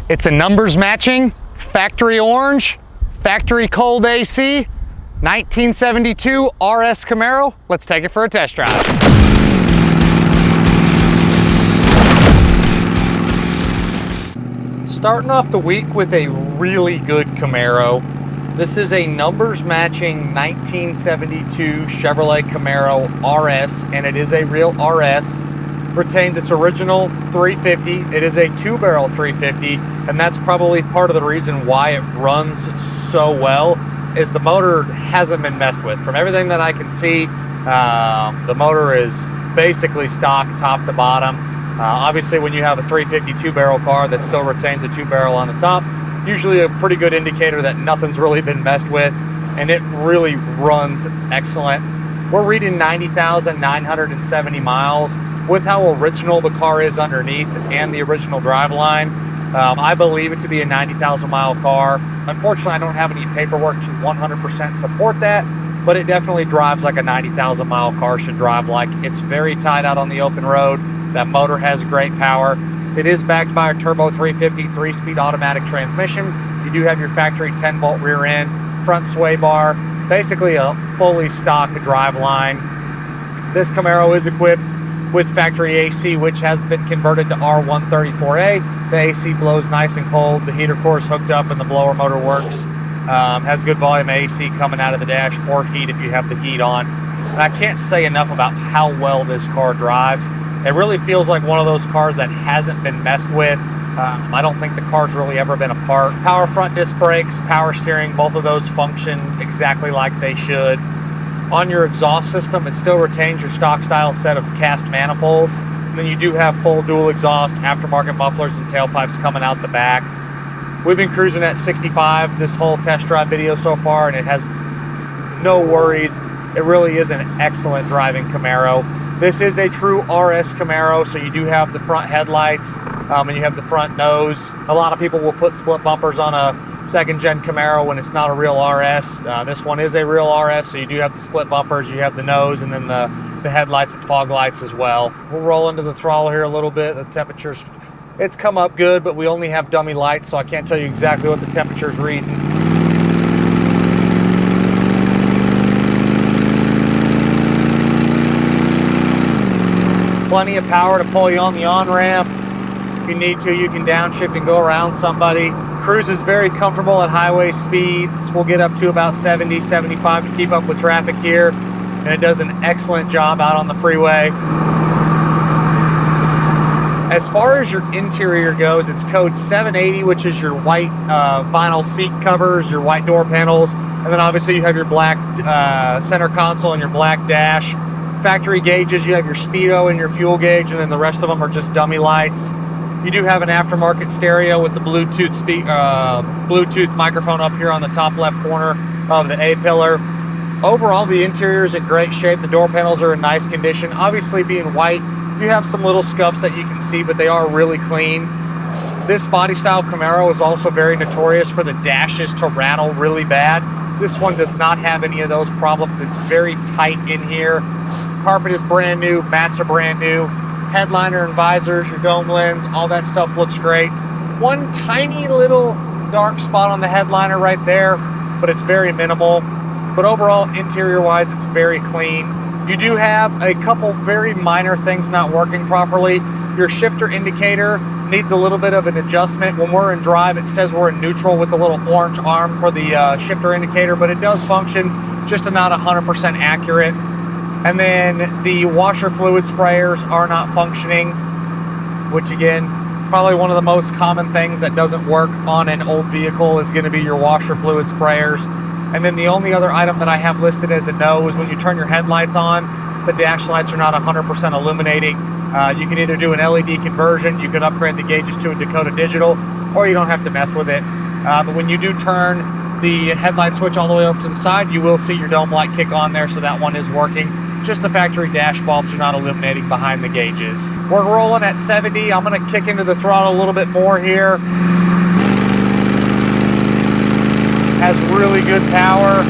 It's a numbers matching, factory orange, factory cold AC, 1972 RS Camaro. Let's take it for a test drive. Starting off the week with a really good Camaro. This is a numbers matching 1972 Chevrolet Camaro RS, and it is a real RS. Retains its original 350. It is a 2-barrel 350, and that's probably part of the reason why it runs so well, is the motor hasn't been messed with. From everything that I can see, the motor is basically stock top to bottom. Obviously, when you have a 350 2-barrel car that still retains a 2-barrel on the top, usually a pretty good indicator that nothing's really been messed with, and it really runs excellent. We're reading 90,970 miles. With how original the car is underneath and the original driveline, I believe it to be a 90,000 mile car. Unfortunately, I don't have any paperwork to 100% support that, but it definitely drives like a 90,000 mile car should drive like. It's very tight out on the open road. That motor has great power. It is backed by a turbo 350 3-speed automatic transmission. You do have your factory 10-bolt rear end, front sway bar, basically a fully stock driveline. This Camaro is equipped with factory AC, which has been converted to R134A. The AC blows nice and cold. The heater core is hooked up and the blower motor works. Has good volume AC coming out of the dash, or heat if you have the heat on. And I can't say enough about how well this car drives. It really feels like one of those cars that hasn't been messed with. I don't think the car's really ever been apart. Power front disc brakes, power steering, both of those function exactly like they should. On your exhaust system, it still retains your stock style set of cast manifolds. And then you do have full dual exhaust, aftermarket mufflers, and tailpipes coming out the back. We've been cruising at 65 this whole test drive video so far, and it has no worries. It really is an excellent driving Camaro. This is a true RS Camaro, so you do have the front headlights and you have the front nose. A lot of people will put split bumpers on a second-gen Camaro when it's not a real RS. This one is a real RS, so you do have the split bumpers, you have the nose, and then the headlights and fog lights as well. We'll roll into the throttle here a little bit. The temperature's, it's come up good, but we only have dummy lights, so I can't tell you exactly what the temperature's reading. Plenty of power to pull you on the on-ramp. If you need to, you can downshift and go around somebody. Cruise is very comfortable at highway speeds. We'll get up to about 70, 75 to keep up with traffic here, and it does an excellent job out on the freeway. As far as your interior goes, it's code 780, which is your white vinyl seat covers, your white door panels, and then obviously you have your black center console and your black dash. Factory gauges, you have your speedo and your fuel gauge, and then the rest of them are just dummy lights. You do have an aftermarket stereo with the Bluetooth microphone up here on the top left corner of the A-pillar. Overall, the interior is in great shape. The door panels are in nice condition. Obviously, being white, you have some little scuffs that you can see, but they are really clean. This body style Camaro is also very notorious for the dashes to rattle really bad. This one does not have any of those problems. It's very tight in here. Carpet is brand new, mats are brand new. Headliner and visors, your dome lens, all that stuff looks great. One tiny little dark spot on the headliner right there, but it's very minimal. But overall, interior-wise, it's very clean. You do have a couple very minor things not working properly. Your shifter indicator needs a little bit of an adjustment. When we're in drive, it says we're in neutral with the little orange arm for the shifter indicator, but it does function, just not 100% accurate. And then the washer fluid sprayers are not functioning, which again, probably one of the most common things that doesn't work on an old vehicle is going to be your washer fluid sprayers. And then the only other item that I have listed as a no is when you turn your headlights on, the dash lights are not 100% illuminating. You can either do an LED conversion, you can upgrade the gauges to a Dakota Digital, or you don't have to mess with it. But when you do turn the headlight switch all the way over to the side, you will see your dome light kick on there, so that one is working. Just the factory dash bulbs are not illuminating behind the gauges. We're rolling at 70. I'm going to kick into the throttle a little bit more here. Has really good power.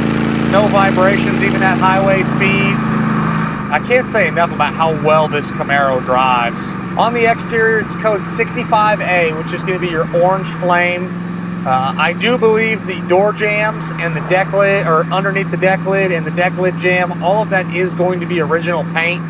No vibrations even at highway speeds. I can't say enough about how well this Camaro drives. On the exterior, it's code 65A, which is going to be your orange flame. I do believe the door jambs and the deck lid, or underneath the deck lid and the deck lid jam, all of that is going to be original paint.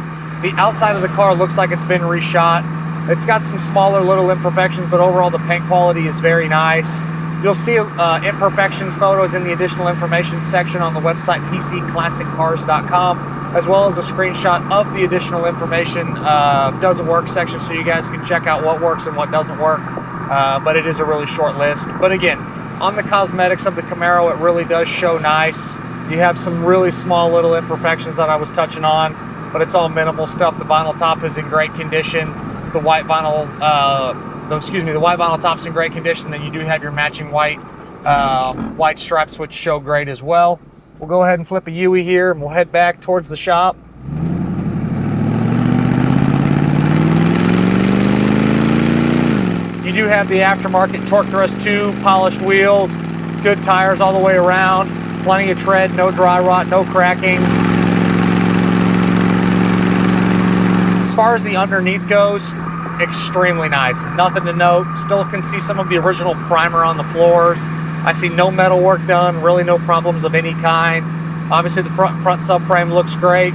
The outside of the car looks like it's been reshot. It's got some smaller little imperfections, but overall the paint quality is very nice. You'll see imperfections photos in the additional information section on the website pcclassiccars.com, as well as a screenshot of the additional information doesn't work section, so you guys can check out what works and what doesn't work. But it is a really short list. But again, on the cosmetics of the Camaro, it really does show nice. You have some really small little imperfections that I was touching on, but it's all minimal stuff. The vinyl top is in great condition. The white vinyl, the white vinyl top's in great condition. Then you do have your matching white stripes, which show great as well. We'll go ahead and flip a UE here, and we'll head back towards the shop. You do have the aftermarket Torque Thrust 2 polished wheels, good tires all the way around, plenty of tread, no dry rot, no cracking. As far as the underneath goes, extremely nice. Nothing to note. Still can see some of the original primer on the floors. I see no metal work done, really no problems of any kind. Obviously the front subframe looks great.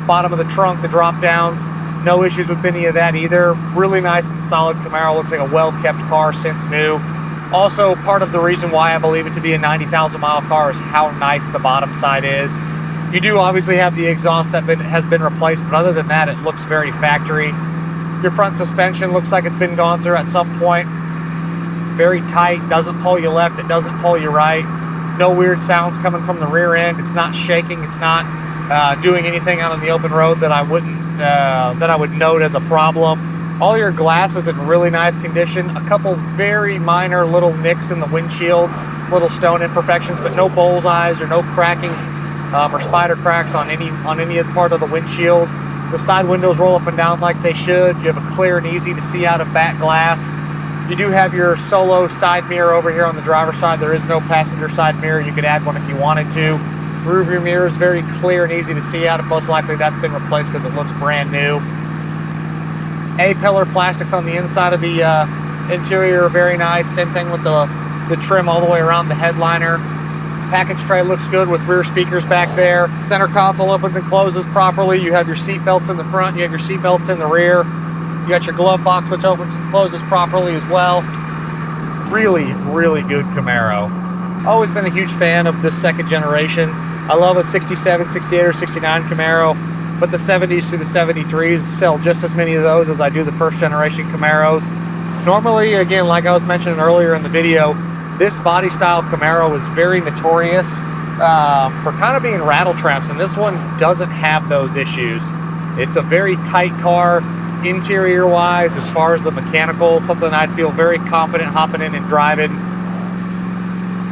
Bottom of the trunk, the drop downs, no issues with any of that either. Really nice and solid Camaro. Looks like a well-kept car since new. Also, part of the reason why I believe it to be a 90,000 mile car is how nice the bottom side is. You do obviously have the exhaust that has been replaced, but other than that, it looks very factory. Your front suspension looks like it's been gone through at some point. Very tight, doesn't pull you left, it doesn't pull you right. No weird sounds coming from the rear end. It's not shaking, it's not doing anything out on the open road that I would note as a problem. All your glass is in really nice condition. A couple very minor little nicks in the windshield, little stone imperfections, but no bullseyes or no cracking or spider cracks on any part of the windshield. The side windows roll up and down like they should. You have a clear and easy to see out of back glass. You do have your solo side mirror over here on the driver's side. There is no passenger side mirror. You could add one if you wanted to. Rear view mirror is very clear and easy to see out of. Most likely that's been replaced because it looks brand new. A-pillar plastics on the inside of the interior are very nice. Same thing with the trim all the way around the headliner. Package tray looks good with rear speakers back there. Center console opens and closes properly. You have your seat belts in the front. You have your seat belts in the rear. You got your glove box, which opens and closes properly as well. Really, really good Camaro. Always been a huge fan of this second generation. I love a 67, 68, or 69 Camaro, but the 70s through the 73s sell just as many of those as I do the first generation Camaros. Normally, again, like I was mentioning earlier in the video, this body style Camaro is very notorious for kind of being rattle traps, and this one doesn't have those issues. It's a very tight car, interior wise, as far as the mechanical, something I'd feel very confident hopping in and driving.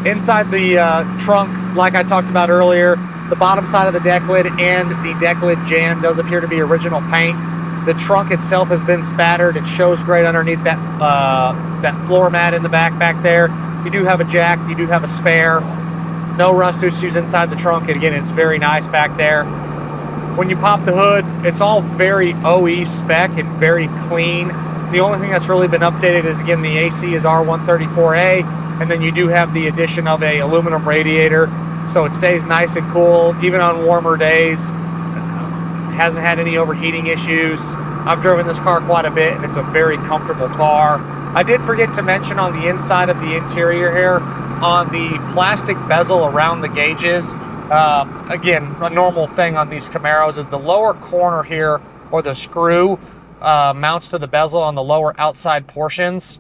Inside the trunk, like I talked about earlier, the bottom side of the deck lid and the deck lid jamb does appear to be original paint. The trunk itself has been spattered. It shows great underneath that floor mat in the back there. You do have a jack, you do have a spare. No rust issues inside the trunk, and again, it's very nice back there. When you pop the hood, it's all very OE spec and very clean. The only thing that's really been updated is, again, the AC is R134A, and then you do have the addition of a aluminum radiator, so it stays nice and cool, even on warmer days. Hasn't had any overheating issues. I've driven this car quite a bit, and it's a very comfortable car. I did forget to mention on the inside of the interior here, on the plastic bezel around the gauges, again, a normal thing on these Camaros is the lower corner here, or the screw mounts to the bezel on the lower outside portions.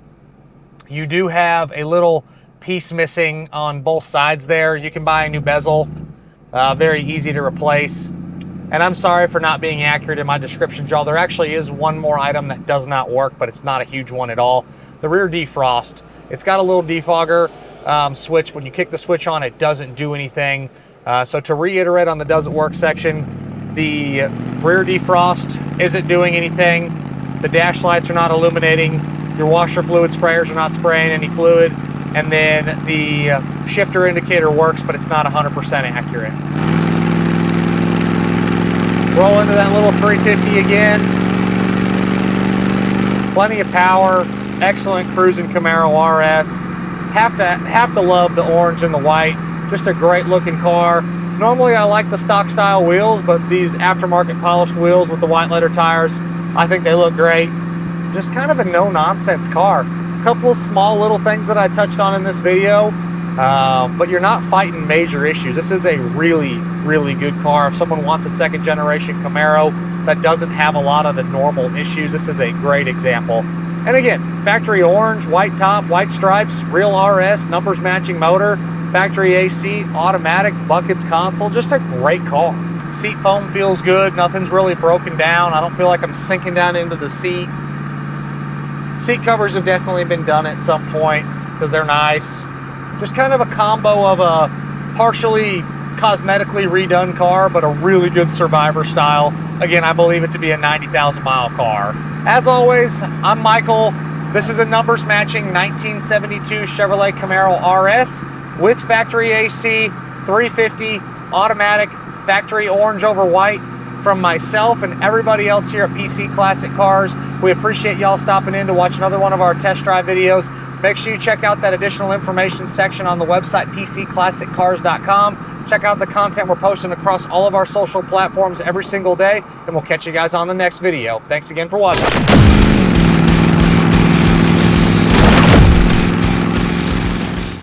You do have a little piece missing on both sides there. You can buy a new bezel, very easy to replace. And I'm sorry for not being accurate in my description, y'all. There actually is one more item that does not work, but it's not a huge one at all. The rear defrost. It's got a little defogger switch. When you kick the switch on, it doesn't do anything. So to reiterate on the doesn't work section, the rear defrost isn't doing anything. The dash lights are not illuminating. Your washer fluid sprayers are not spraying any fluid. And then the shifter indicator works, but it's not 100% accurate. Roll into that little 350 again. Plenty of power, excellent cruising Camaro RS. Have to love the orange and the white. Just a great looking car. Normally I like the stock style wheels, but these aftermarket polished wheels with the white letter tires, I think they look great. Just kind of a no nonsense car. A couple of small little things that I touched on in this video, but you're not fighting major issues. This is a really, really good car. If someone wants a second generation Camaro that doesn't have a lot of the normal issues, this is a great example. And again, factory orange, white top, white stripes, real RS, numbers matching motor, factory AC, automatic, buckets console, just a great car. Seat foam feels good, nothing's really broken down. I don't feel like I'm sinking down into the seat. Seat covers have definitely been done at some point because they're nice. Just kind of a combo of a partially cosmetically redone car, but a really good survivor style. Again, I believe it to be a 90,000 mile car. As always, I'm Michael. This is a numbers matching 1972 Chevrolet Camaro RS with factory AC, 350, automatic, factory orange over white. From myself and everybody else here at PC Classic Cars, we appreciate y'all stopping in to watch another one of our test drive videos. Make sure you check out that additional information section on the website, pcclassiccars.com. Check out the content we're posting across all of our social platforms every single day, and we'll catch you guys on the next video. Thanks again for watching.